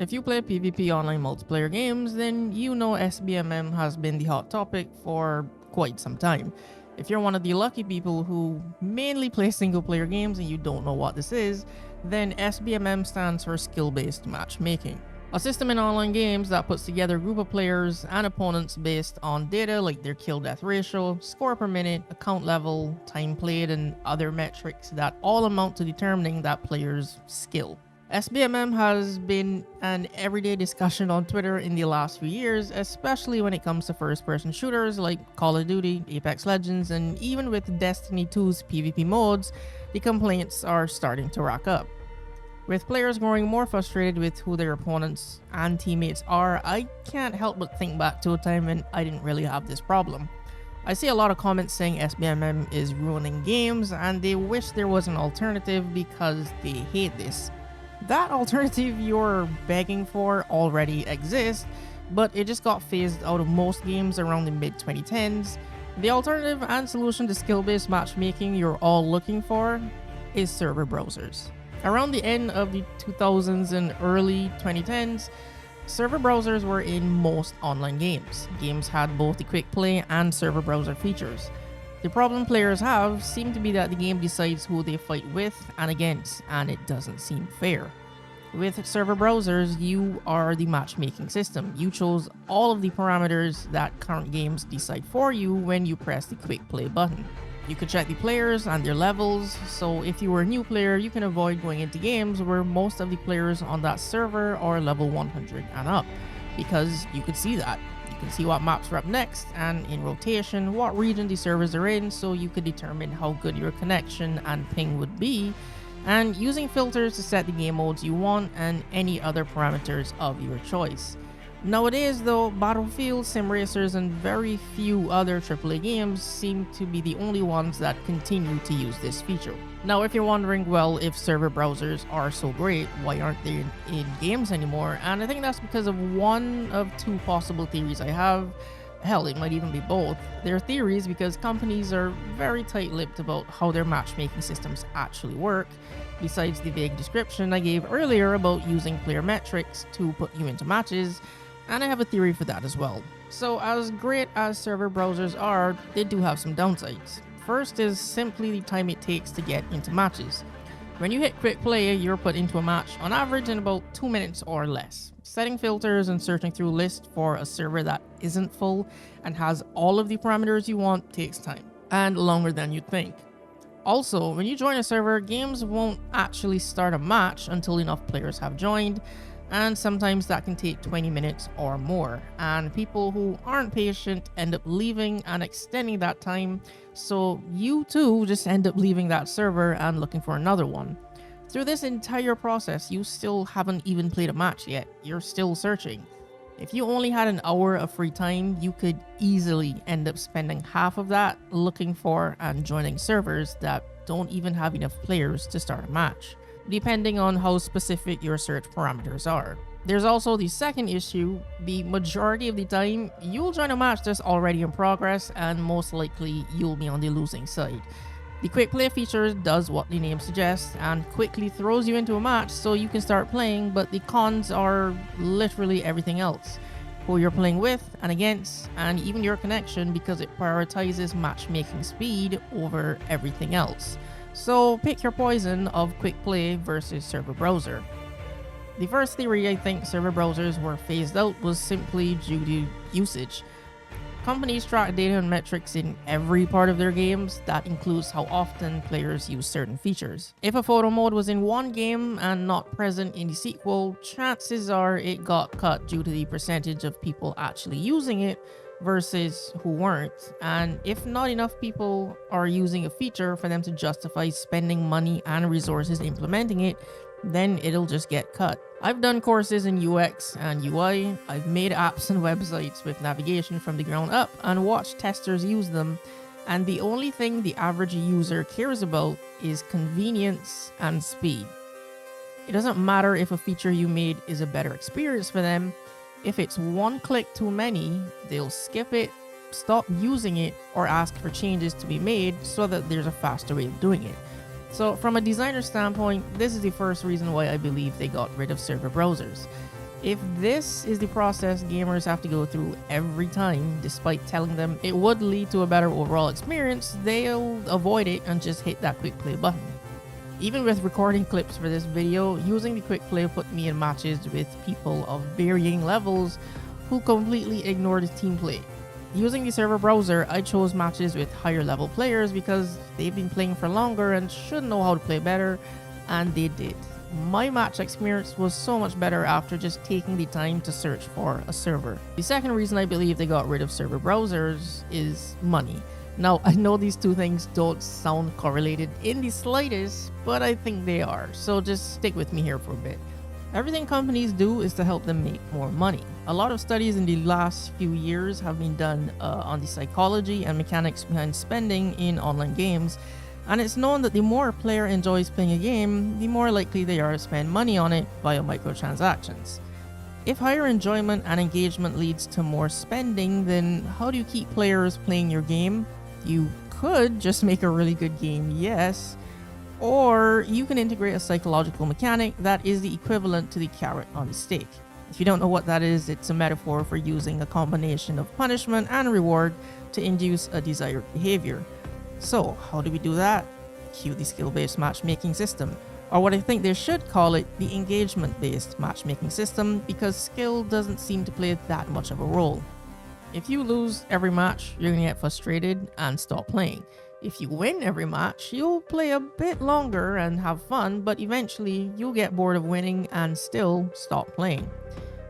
If you play PvP online multiplayer games, then you know SBMM has been the hot topic for quite some time. If you're one of the lucky people who mainly play single player games and you don't know what this is, then SBMM stands for skill-based matchmaking. A system in online games that puts together a group of players and opponents based on data like their kill-death ratio, score per minute, account level, time played, and other metrics that all amount to determining that player's skill. SBMM has been an everyday discussion on Twitter in the last few years, especially when it comes to first-person shooters like Call of Duty, Apex Legends, and even with Destiny 2's PvP modes, the complaints are starting to rack up. With players growing more frustrated with who their opponents and teammates are, I can't help but think back to a time when I didn't really have this problem. I see a lot of comments saying SBMM is ruining games and they wish there was an alternative because they hate this. That alternative you're begging for already exists, but it just got phased out of most games around the mid-2010s. The alternative and solution to skill-based matchmaking you're all looking for is server browsers. Around the end of the 2000s and early 2010s, server browsers were in most online games. Games had both the quick play and server browser features. The problem players have seemed to be that the game decides who they fight with and against, and it doesn't seem fair. With server browsers, you are the matchmaking system. You chose all of the parameters that current games decide for you when you press the quick play button. You could check the players and their levels, so if you were a new player, you can avoid going into games where most of the players on that server are level 100 and up, because you could see that. You can see what maps are up next, and in rotation, what region the servers are in, so you could determine how good your connection and ping would be, and using filters to set the game modes you want and any other parameters of your choice. Nowadays though, Battlefield, sim racers, and very few other AAA games seem to be the only ones that continue to use this feature. Now if you're wondering, well, if server browsers are so great, why aren't they in games anymore? And I think that's because of one of two possible theories I have. Hell, it might even be both. They're theories because companies are very tight-lipped about how their matchmaking systems actually work, besides the vague description I gave earlier about using player metrics to put you into matches, and I have a theory for that as well. So as great as server browsers are, they do have some downsides. First is simply the time it takes to get into matches. When you hit quick play, you're put into a match on average in about 2 minutes or less. Setting filters and searching through lists for a server that isn't full and has all of the parameters you want takes time, and longer than you'd think. Also, when you join a server, games won't actually start a match until enough players have joined, and sometimes that can take 20 minutes or more, and people who aren't patient end up leaving and extending that time, so you too just end up leaving that server and looking for another one. Through this entire process, you still haven't even played a match yet, you're still searching. If you only had an hour of free time, you could easily end up spending half of that looking for and joining servers that don't even have enough players to start a match, depending on how specific your search parameters are. There's also the second issue. The majority of the time, you'll join a match that's already in progress, and most likely you'll be on the losing side. The quick play feature does what the name suggests and quickly throws you into a match so you can start playing, but the cons are literally everything else. Who you're playing with and against, and even your connection, because it prioritizes matchmaking speed over everything else. So pick your poison of quick play versus server browser. The first theory I think server browsers were phased out was simply due to usage. Companies track data and metrics in every part of their games. That includes how often players use certain features. If a photo mode was in one game and not present in the sequel, chances are it got cut due to the percentage of people actually using it versus who weren't. And if not enough people are using a feature for them to justify spending money and resources implementing it, then it'll just get cut. I've done courses in UX and UI, I've made apps and websites with navigation from the ground up and watched testers use them, and the only thing the average user cares about is convenience and speed. It doesn't matter if a feature you made is a better experience for them. If it's one click too many, they'll skip it, stop using it, or ask for changes to be made so that there's a faster way of doing it. So from a designer standpoint, this is the first reason why I believe they got rid of server browsers. If this is the process gamers have to go through every time, despite telling them it would lead to a better overall experience, they'll avoid it and just hit that quick play button. Even with recording clips for this video, using the quick play put me in matches with people of varying levels who completely ignored team play. Using the server browser, I chose matches with higher level players because they've been playing for longer and should know how to play better, and they did. My match experience was so much better after just taking the time to search for a server. The second reason I believe they got rid of server browsers is money. Now, I know these two things don't sound correlated in the slightest, but I think they are, so just stick with me here for a bit. Everything companies do is to help them make more money. A lot of studies in the last few years have been done on the psychology and mechanics behind spending in online games, and it's known that the more a player enjoys playing a game, the more likely they are to spend money on it via microtransactions. If higher enjoyment and engagement leads to more spending, then how do you keep players playing your game? You could just make a really good game, yes, or you can integrate a psychological mechanic that is the equivalent to the carrot on the stick. If you don't know what that is, it's a metaphor for using a combination of punishment and reward to induce a desired behavior. So, how do we do that? Cue the skill-based matchmaking system, or what I think they should call it, the engagement-based matchmaking system, because skill doesn't seem to play that much of a role. If you lose every match, you're gonna get frustrated and stop playing. If you win every match, you'll play a bit longer and have fun, but eventually you'll get bored of winning and still stop playing.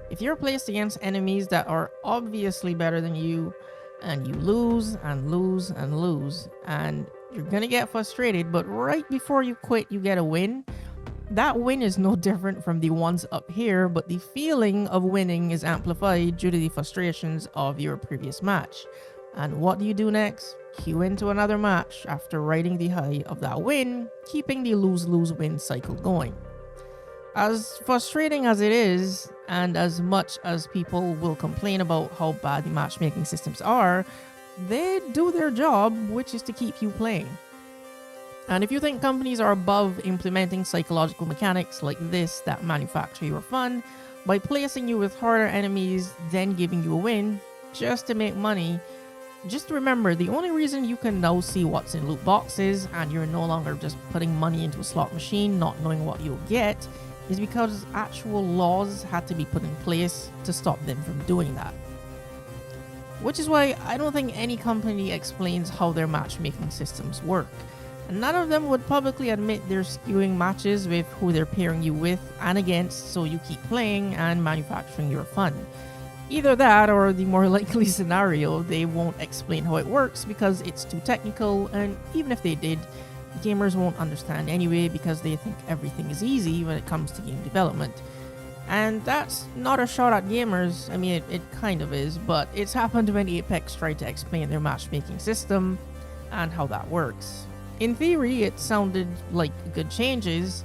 If you're placed against enemies that are obviously better than you, and you lose and lose and lose, and you're gonna get frustrated, but right before you quit you get a win, that win is no different from the ones up here, but the feeling of winning is amplified due to the frustrations of your previous match. And what do you do next? Queue into another match after riding the high of that win, keeping the lose-lose-win cycle going. As frustrating as it is, and as much as people will complain about how bad the matchmaking systems are, they do their job, which is to keep you playing. And if you think companies are above implementing psychological mechanics like this that manufacture your fun by placing you with harder enemies, then giving you a win just to make money, just remember the only reason you can now see what's in loot boxes and you're no longer just putting money into a slot machine not knowing what you'll get is because actual laws had to be put in place to stop them from doing that. Which is why I don't think any company explains how their matchmaking systems work. And none of them would publicly admit they're skewing matches with who they're pairing you with and against so you keep playing and manufacturing your fun. Either that or the more likely scenario, they won't explain how it works because it's too technical, and even if they did, gamers won't understand anyway because they think everything is easy when it comes to game development. And that's not a shot at gamers. I mean, it kind of is, but it's happened when Apex tried to explain their matchmaking system and how that works. In theory, it sounded like good changes,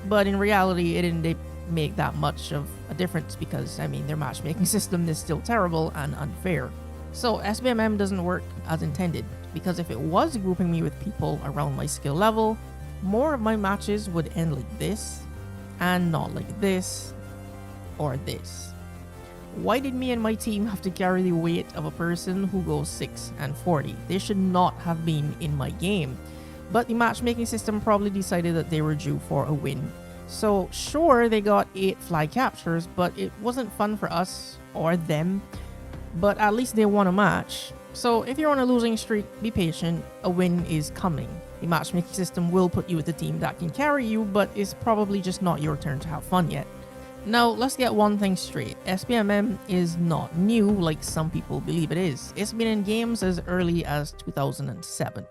but in reality, it didn't make that much of a difference because, I mean, their matchmaking system is still terrible and unfair. So SBMM doesn't work as intended, because if it was grouping me with people around my skill level, more of my matches would end like this, and not like this, or this. Why did me and my team have to carry the weight of a person who goes 6 and 40? They should not have been in my game. But the matchmaking system probably decided that they were due for a win. So sure, they got 8 flag captures, but it wasn't fun for us or them. But at least they won a match. So if you're on a losing streak, be patient, a win is coming. The matchmaking system will put you with a team that can carry you, but it's probably just not your turn to have fun yet. Now, let's get one thing straight. SBMM is not new like some people believe it is. It's been in games as early as 2007.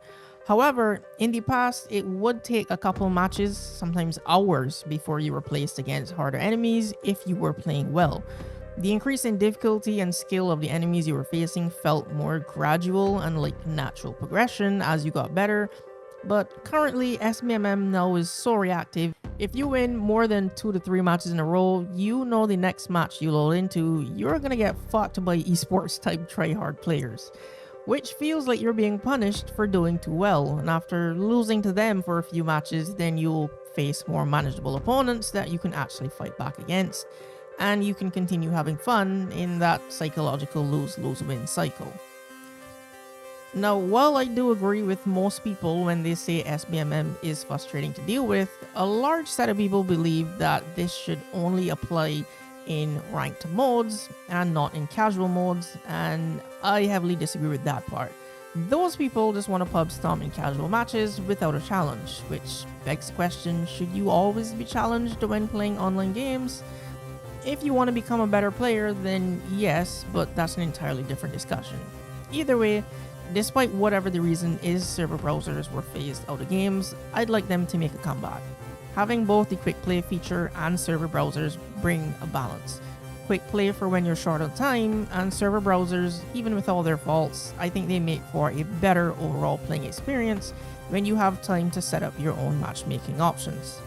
However, in the past, it would take a couple matches, sometimes hours, before you were placed against harder enemies if you were playing well. The increase in difficulty and skill of the enemies you were facing felt more gradual and like natural progression as you got better, but currently SBMM now is so reactive. If you win more than 2 to 3 matches in a row, you know the next match you load into, you're gonna get fucked by esports type tryhard players, which feels like you're being punished for doing too well, and after losing to them for a few matches, then you'll face more manageable opponents that you can actually fight back against. and you can continue having fun in that psychological lose-lose-win cycle. Now, while I do agree with most people when they say SBMM is frustrating to deal with, a large set of people believe that this should only apply in ranked modes and not in casual modes, and I heavily disagree with that part. Those people just want to pub stomp in casual matches without a challenge, which begs the question, should you always be challenged when playing online games? If you want to become a better player, then yes, but that's an entirely different discussion. Either way, despite whatever the reason is server browsers were phased out of games, I'd like them to make a comeback. Having both the quick play feature and server browsers bring a balance. Quick play for when you're short on time, and server browsers, even with all their faults, I think they make for a better overall playing experience when you have time to set up your own matchmaking options.